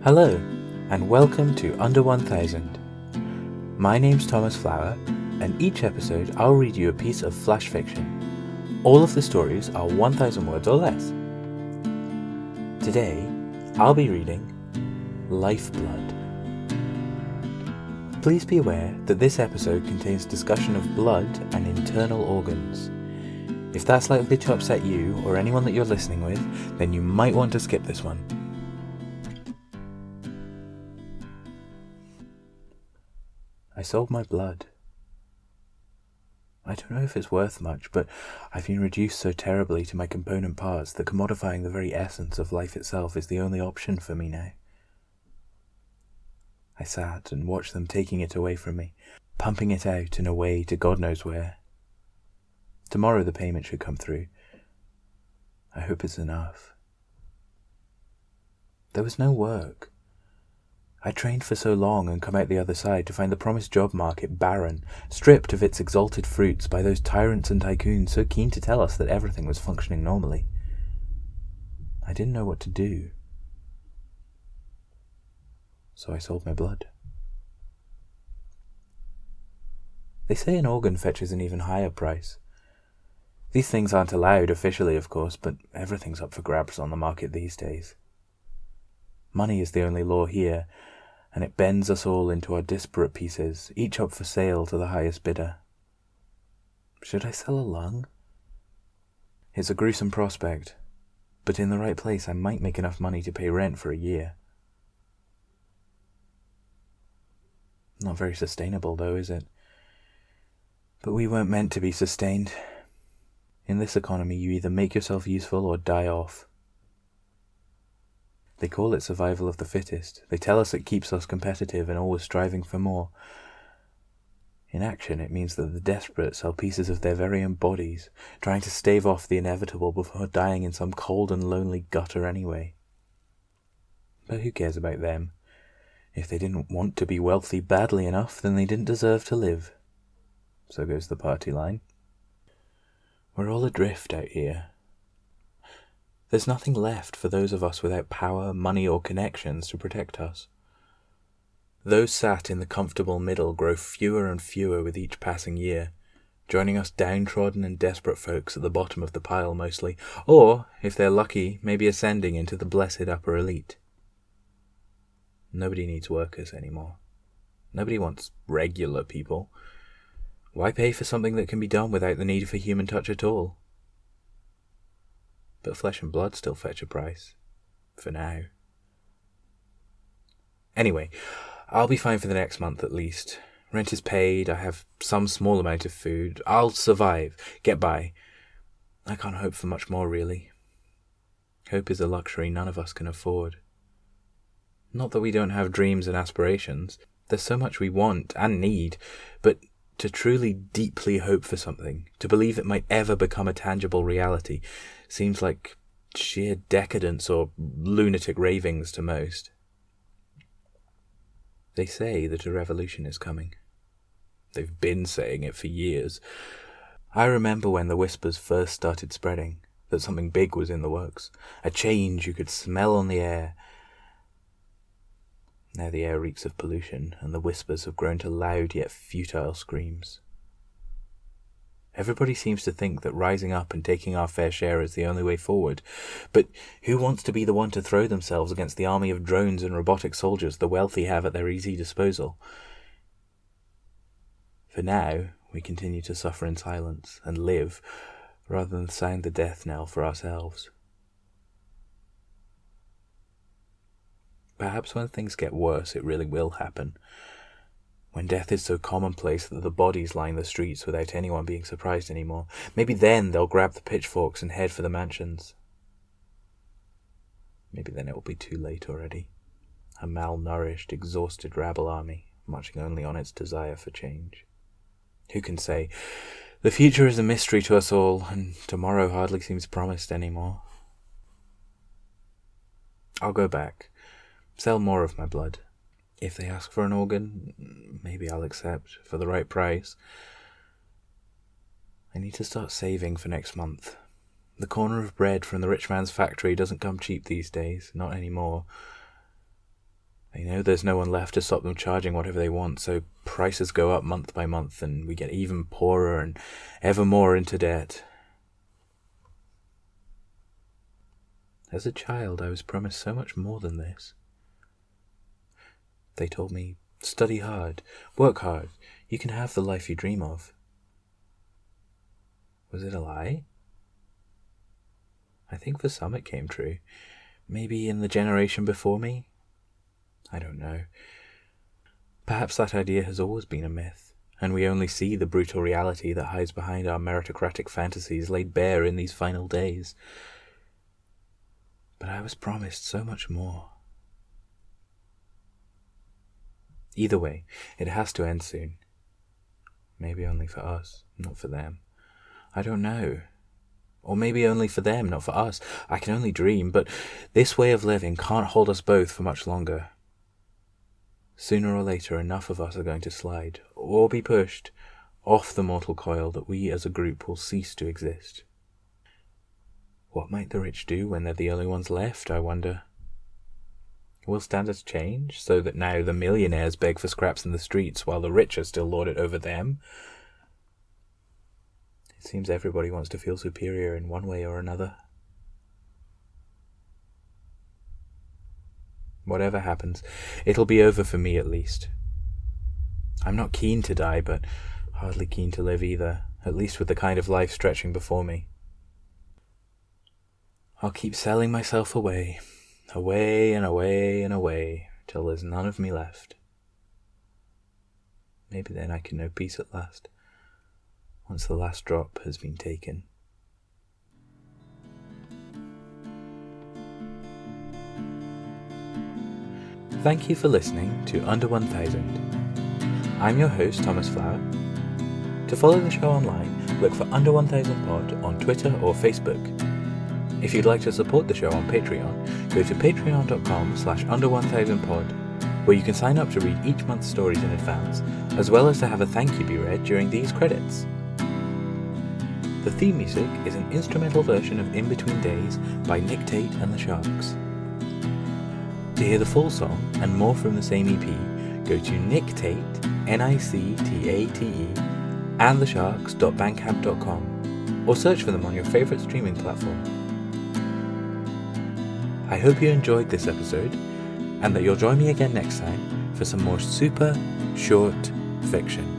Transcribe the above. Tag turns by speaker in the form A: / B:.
A: Hello, and welcome to Under 1000. My name's Thomas Flower, and each episode I'll read you a piece of flash fiction. All of the stories are 1000 words or less. Today, I'll be reading Lifeblood. Please be aware that this episode contains discussion of blood and internal organs. If that's likely to upset you or anyone that you're listening with, then you might want to skip this one. I sold my blood. I don't know if it's worth much, but I've been reduced so terribly to my component parts that commodifying the very essence of life itself is the only option for me now. I sat and watched them taking it away from me, pumping it out and away to God knows where. Tomorrow the payment should come through. I hope it's enough. There was no work. I trained for so long and come out the other side to find the promised job market barren, stripped of its exalted fruits by those tyrants and tycoons so keen to tell us that everything was functioning normally. I didn't know what to do. So I sold my blood. They say an organ fetches an even higher price. These things aren't allowed officially, of course, but everything's up for grabs on the market these days. Money is the only law here, and it bends us all into our disparate pieces, each up for sale to the highest bidder. Should I sell a lung? It's a gruesome prospect, but in the right place I might make enough money to pay rent for a year. Not very sustainable though, is it? But we weren't meant to be sustained. In this economy you either make yourself useful or die off. They call it survival of the fittest. They tell us it keeps us competitive and always striving for more. In action, it means that the desperate sell pieces of their very own bodies, trying to stave off the inevitable before dying in some cold and lonely gutter anyway. But who cares about them? If they didn't want to be wealthy badly enough, then they didn't deserve to live. So goes the party line. We're all adrift out here. There's nothing left for those of us without power, money, or connections to protect us. Those sat in the comfortable middle grow fewer and fewer with each passing year, joining us downtrodden and desperate folks at the bottom of the pile mostly, or, if they're lucky, maybe ascending into the blessed upper elite. Nobody needs workers anymore. Nobody wants regular people. Why pay for something that can be done without the need for human touch at all? But flesh and blood still fetch a price. For now. Anyway, I'll be fine for the next month at least. Rent is paid, I have some small amount of food. I'll survive, get by. I can't hope for much more, really. Hope is a luxury none of us can afford. Not that we don't have dreams and aspirations. There's so much we want and need, but to truly deeply hope for something, to believe it might ever become a tangible reality, seems like sheer decadence or lunatic ravings to most. They say that a revolution is coming. They've been saying it for years. I remember when the whispers first started spreading, that something big was in the works, a change you could smell on the air. Now the air reeks of pollution, and the whispers have grown to loud yet futile screams. Everybody seems to think that rising up and taking our fair share is the only way forward, but who wants to be the one to throw themselves against the army of drones and robotic soldiers the wealthy have at their easy disposal? For now, we continue to suffer in silence and live, rather than sound the death knell for ourselves. Perhaps when things get worse, it really will happen. When death is so commonplace that the bodies line the streets without anyone being surprised anymore, maybe then they'll grab the pitchforks and head for the mansions. Maybe then it will be too late already. A malnourished, exhausted rabble army, marching only on its desire for change. Who can say? The future is a mystery to us all, and tomorrow hardly seems promised anymore. I'll go back. Sell more of my blood. If they ask for an organ, maybe I'll accept, for the right price. I need to start saving for next month. The corner of bread from the rich man's factory doesn't come cheap these days, not anymore. They know there's no one left to stop them charging whatever they want, so prices go up month by month and we get even poorer and ever more into debt. As a child, I was promised so much more than this. They told me, study hard, work hard, you can have the life you dream of. Was it a lie? I think for some it came true. Maybe in the generation before me? I don't know. Perhaps that idea has always been a myth, and we only see the brutal reality that hides behind our meritocratic fantasies laid bare in these final days. But I was promised so much more. Either way, it has to end soon. Maybe only for us, not for them. I don't know. Or maybe only for them, not for us. I can only dream, but this way of living can't hold us both for much longer. Sooner or later, enough of us are going to slide, or be pushed, off the mortal coil that we as a group will cease to exist. What might the rich do when they're the only ones left, I wonder? Will standards change, so that now the millionaires beg for scraps in the streets while the rich are still lord it over them? It seems everybody wants to feel superior in one way or another. Whatever happens, it'll be over for me at least. I'm not keen to die, but hardly keen to live either, at least with the kind of life stretching before me. I'll keep selling myself away, away and away and away, till there's none of me left. Maybe then I can know peace at last, once the last drop has been taken. Thank you for listening to Under 1000. I'm your host, Thomas Flower. To follow the show online, look for Under 1000 Pod on Twitter or Facebook. If you'd like to support the show on Patreon, go to patreon.com/under1000pod, where you can sign up to read each month's stories in advance, as well as to have a thank you be read during these credits. The theme music is an instrumental version of In Between Days by Nick Tate and the Sharks. To hear the full song and more from the same EP, go to Nick Tate, NICTATE, and thesharks.bandcamp.com, or search for them on your favourite streaming platform. I hope you enjoyed this episode, and that you'll join me again next time for some more super short fiction.